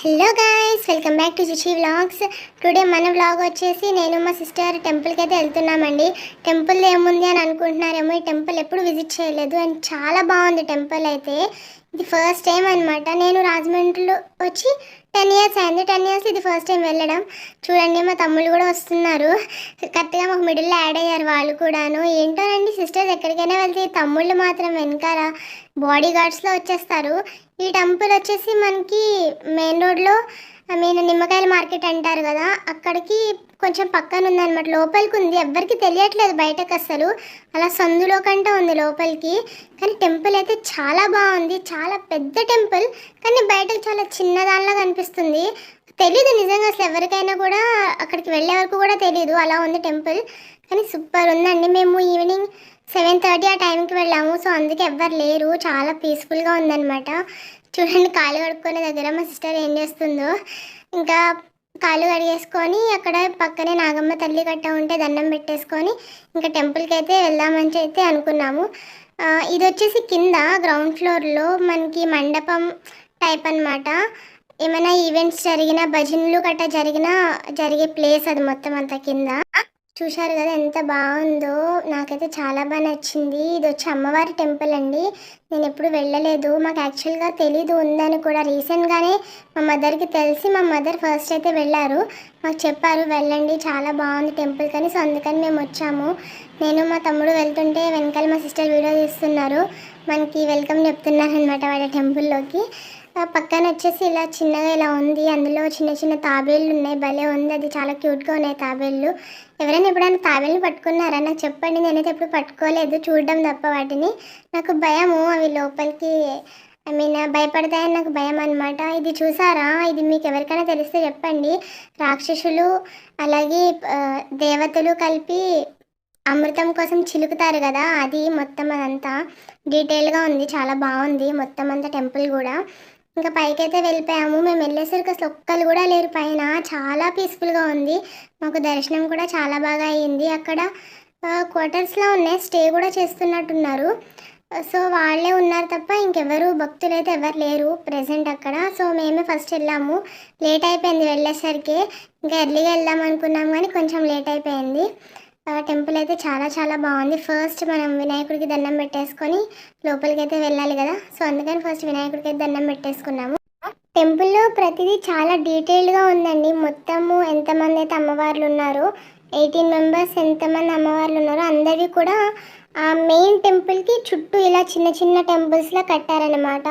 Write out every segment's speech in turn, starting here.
Hello guys, welcome back to Jishi vlogs. Today మన vlog వచ్చేసి నేను మా సిస్టర్ టెంపుల్కి అయితే వెళ్తున్నామండి. టెంపుల్ ఏముంది అని అనుకుంటున్నారేమో, ఈ టెంపుల్ ఎప్పుడు విజిట్ చేయలేదు అండ్ చాలా బాగుంది టెంపుల్ అయితే. ఇది ఫస్ట్ టైం అనమాట. నేను రాజమండ్రిలో వచ్చి 10 years అయింది. 10 years ఇది ఫస్ట్ టైం వెళ్ళడం. చూడండి, మా తమ్ముళ్ళు కూడా వస్తున్నారు. కరెక్ట్గా మాకు మిడిల్లో యాడ్ అయ్యారు వాళ్ళు కూడాను. ఏంటోనండి, సిస్టర్స్ ఎక్కడికైనా వెళ్తే తమ్ముళ్ళు మాత్రం వెనకాల బాడీ గార్డ్స్లో వచ్చేస్తారు. ఈ టెంపుల్ వచ్చేసి మనకి మెయిన్ రోడ్లో నిమ్మకాయల మార్కెట్ అంటారు కదా, అక్కడికి కొంచెం పక్కన ఉందన్నమాట. లోపలికి ఉంది, ఎవ్వరికి తెలియట్లేదు బయటకు అసలు. అలా సందులో కంటే ఉంది లోపలికి. కానీ టెంపుల్ అయితే చాలా బాగుంది, చాలా పెద్ద టెంపుల్. కానీ బయటకు చాలా చిన్నదానిలా కనిపిస్తుంది. తెలీదు నిజంగా అసలు ఎవరికైనా కూడా, అక్కడికి వెళ్ళే వరకు కూడా తెలీదు, అలా ఉంది టెంపుల్. కానీ సూపర్ ఉందండి. మేము ఈవినింగ్ 7:30 ఆ టైంకి వెళ్ళాము. సో అందుకే ఎవ్వరు లేరు, చాలా పీస్ఫుల్గా ఉందన్నమాట. చూడండి, కాళ్ళు కడుక్కునే దగ్గర మా సిస్టర్ ఏం చేస్తుందో. ఇంకా కాళ్ళు కడిగేసుకొని అక్కడ పక్కనే నాగమ్మ తల్లి గట్ట ఉంటే దండం పెట్టేసుకొని ఇంకా టెంపుల్కి అయితే వెళ్దామని అయితే అనుకున్నాము. ఇది వచ్చేసి కింద గ్రౌండ్ ఫ్లోర్లో మనకి మండపం టైప్ అనమాట. ఏమైనా ఈవెంట్స్ జరిగినా, భజనలు గట్ట జరిగే ప్లేస్ అది మొత్తం అంతా కింద. చూశారు కదా ఎంత బాగుందో, నాకైతే చాలా బాగా నచ్చింది. ఇది వచ్చి అమ్మవారి టెంపుల్ అండి. నేను ఎప్పుడు వెళ్ళలేదు, మాకు యాక్చువల్గా తెలీదు ఉందని కూడా. రీసెంట్గానే మా మదర్కి తెలిసి మా మదర్ ఫస్ట్ అయితే వెళ్ళారు, మాకు చెప్పారు వెళ్ళండి చాలా బాగుంది టెంపుల్ కానీ. సో అందుకని మేము వచ్చాము. నేను మా తమ్ముడు వెళ్తుంటే వెనకాల మా సిస్టర్ వీడియో తీస్తున్నారు, మనకి వెల్కమ్ చెప్తున్నారు అనమాట వాళ్ళ టెంపుల్లోకి. పక్కన వచ్చేసి ఇలా చిన్నగా ఇలా ఉంది, అందులో చిన్న చిన్న తాబేళ్ళు ఉన్నాయి, భలే ఉంది. అది చాలా క్యూట్గా ఉన్నాయి తాబేళ్ళు. ఎవరైనా ఎప్పుడైనా తాబేళ్ళని పట్టుకున్నారా నాకు చెప్పండి, నేనైతే ఎప్పుడు పట్టుకోలేదు, చూడడం తప్ప వాటిని. నాకు భయము అవి లోపలికి, భయపడతాయని నాకు భయం అనమాట. ఇది చూసారా, ఇది మీకు ఎవరికైనా తెలిస్తే చెప్పండి. రాక్షసులు అలాగే దేవతలు కలిపి అమృతం కోసం చిలుకుతారు కదా, అది మొత్తం అదంతా డీటెయిల్గా ఉంది, చాలా బాగుంది మొత్తం అంతా టెంపుల్ కూడా. ఇంకా పైకైతే వెళ్ళిపోయాము. మేము వెళ్ళేసరికి అసలు ఒక్కరు కూడా లేరు పైన, చాలా పీస్ఫుల్గా ఉంది. మాకు దర్శనం కూడా చాలా బాగా అయ్యింది. అక్కడ క్వార్టర్స్లో ఉన్నాయి, స్టే కూడా చేస్తున్నట్టున్నారు. సో వాళ్ళే ఉన్నారు తప్ప ఇంకెవరు భక్తులు అయితే ఎవరు లేరు ప్రెసెంట్ అక్కడ. సో మేమే ఫస్ట్ వెళ్ళాము, లేట్ అయిపోయింది వెళ్ళేసరికి. ఇంకా ఎర్లీగా వెళ్దాం అనుకున్నాం కానీ కొంచెం లేట్ అయిపోయింది. టెంపుల్ అయితే చాలా చాలా బాగుంది. ఫస్ట్ మనం వినాయకుడికి దండం పెట్టేసుకొని లోపలికి అయితే వెళ్ళాలి కదా, సో అందుకని ఫస్ట్ వినాయకుడికి అయితే దండం పెట్టేసుకున్నాము. టెంపుల్లో ప్రతిదీ చాలా డీటెయిల్డ్గా ఉందండి. మొత్తము ఎంతమంది అయితే అమ్మవార్లు ఉన్నారో, 18 members ఎంతమంది అమ్మవార్లు ఉన్నారో అందరివి కూడా ఆ మెయిన్ టెంపుల్కి చుట్టూ ఇలా చిన్న చిన్న టెంపుల్స్లా కట్టారనమాట.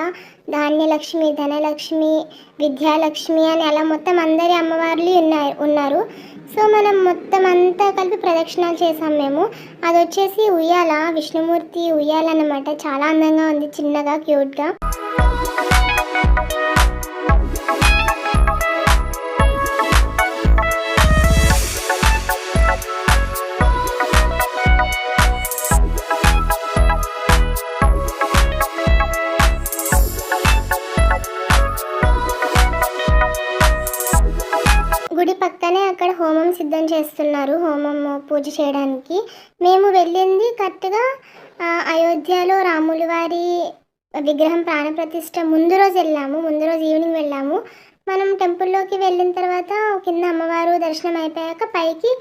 ధాన్యలక్ష్మి, ధనలక్ష్మి, విద్యాలక్ష్మి అని అలా మొత్తం అందరి అమ్మవార్లు ఉన్నారు. సో మనం మొత్తం అంతా కలిపి ప్రదక్షిణాలు చేసాం మేము. అది వచ్చేసి ఉయ్యాల, విష్ణుమూర్తి ఉయ్యాల అన్నమాట. చాలా అందంగా ఉంది, చిన్నగా క్యూట్గా. గుడి పక్కనే అక్కడ హోమం సిద్ధం చేస్తున్నారు, హోమం పూజ చేయడానికి. మేము వెళ్ళింది కరెక్ట్గా అయోధ్యలో రాముల వారి విగ్రహం ప్రాణప్రతిష్ఠ ముందు రోజు వెళ్ళాము, ముందు రోజు ఈవినింగ్ వెళ్ళాము. మనం టెంపుల్లోకి వెళ్ళిన తర్వాత కింద అమ్మవారు దర్శనం అయిపోయాక పైకి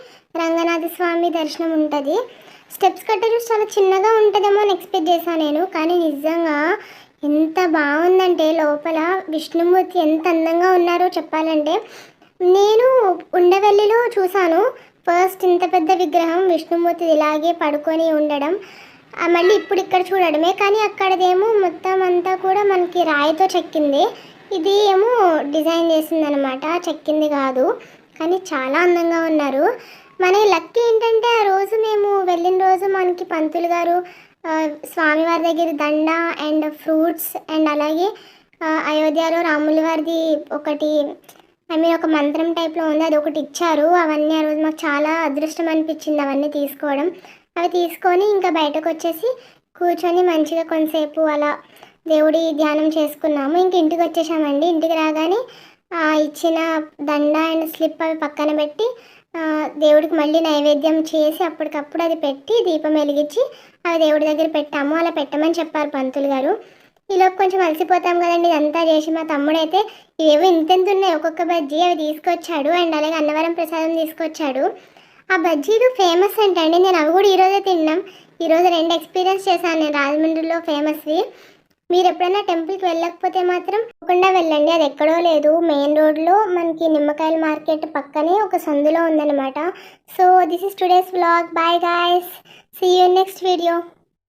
రంగనాథ స్వామి దర్శనం ఉంటుంది. స్టెప్స్ కట్టరు చాలా చిన్నగా ఉంటుందేమో అని ఎక్స్పెక్ట్ చేశాను నేను, కానీ నిజంగా ఎంత బాగుందంటే లోపల విష్ణుమూర్తి ఎంత అందంగా ఉన్నారో చెప్పాలంటే. నేను ఉండవల్లిలో చూశాను ఫస్ట్ ఇంత పెద్ద విగ్రహం విష్ణుమూర్తి ఇలాగే పడుకొని ఉండడం, మళ్ళీ ఇప్పుడు ఇక్కడ చూడడమే. కానీ అక్కడదేమో మొత్తం అంతా కూడా మనకి రాయితో చెక్కింది, ఇది ఏమో డిజైన్ చేసిందనమాట, చెక్కింది కాదు. కానీ చాలా అందంగా ఉన్నారు. మన లక్ ఏంటంటే ఆ రోజు మేము వెళ్ళిన రోజు మనకి పంతులు గారు స్వామివారి దగ్గర దండ అండ్ ఫ్రూట్స్ అండ్ అలాగే అయోధ్యలో రాముల వారిది ఒకటి ఒక మంత్రం టైప్లో ఉంది, అది ఒకటి ఇచ్చారు. అవన్నీ ఆ రోజు మాకు చాలా అదృష్టం అనిపించింది అవన్నీ తీసుకోవడం. అవి తీసుకొని ఇంకా బయటకు వచ్చేసి కూర్చొని మంచిగా కొంతసేపు అలా దేవుడి ధ్యానం చేసుకున్నాము. ఇంక ఇంటికి వచ్చేసామండి. ఇంటికి రాగానే ఇచ్చిన దండ అండ్ స్లిప్ అవి పక్కన పెట్టి దేవుడికి మళ్ళీ నైవేద్యం చేసి అప్పటికప్పుడు అది పెట్టి దీపం వెలిగించి అవి దేవుడి దగ్గర పెట్టాము. అలా పెట్టమని చెప్పారు పంతులు గారు. ఈలోపు కొంచెం అలసిపోతాం కదండి ఇదంతా చేసి. మా తమ్ముడైతే ఏవో ఇంతెంత ఉన్నాయి ఒక్కొక్క బజ్జీ అవి తీసుకొచ్చాడు. అండ్ అలాగే అన్నవరం ప్రసాదం తీసుకొచ్చాడు. ఆ బజ్జీలు ఫేమస్ అంటండి. నేను అవి కూడా ఈరోజే తిన్నాం. ఈరోజు 2 ఎక్స్పీరియన్స్ చేశాను నేను రాజమండ్రిలో ఫేమస్వి. మీరు ఎప్పుడైనా టెంపుల్కి వెళ్ళకపోతే మాత్రం తప్పకుండా వెళ్ళండి. అది ఎక్కడో లేదు, మెయిన్ రోడ్లో మనకి నిమ్మకాయల మార్కెట్ పక్కనే ఒక సందులో ఉందన్నమాట. So this is today's vlog. Bye guys, see you next video.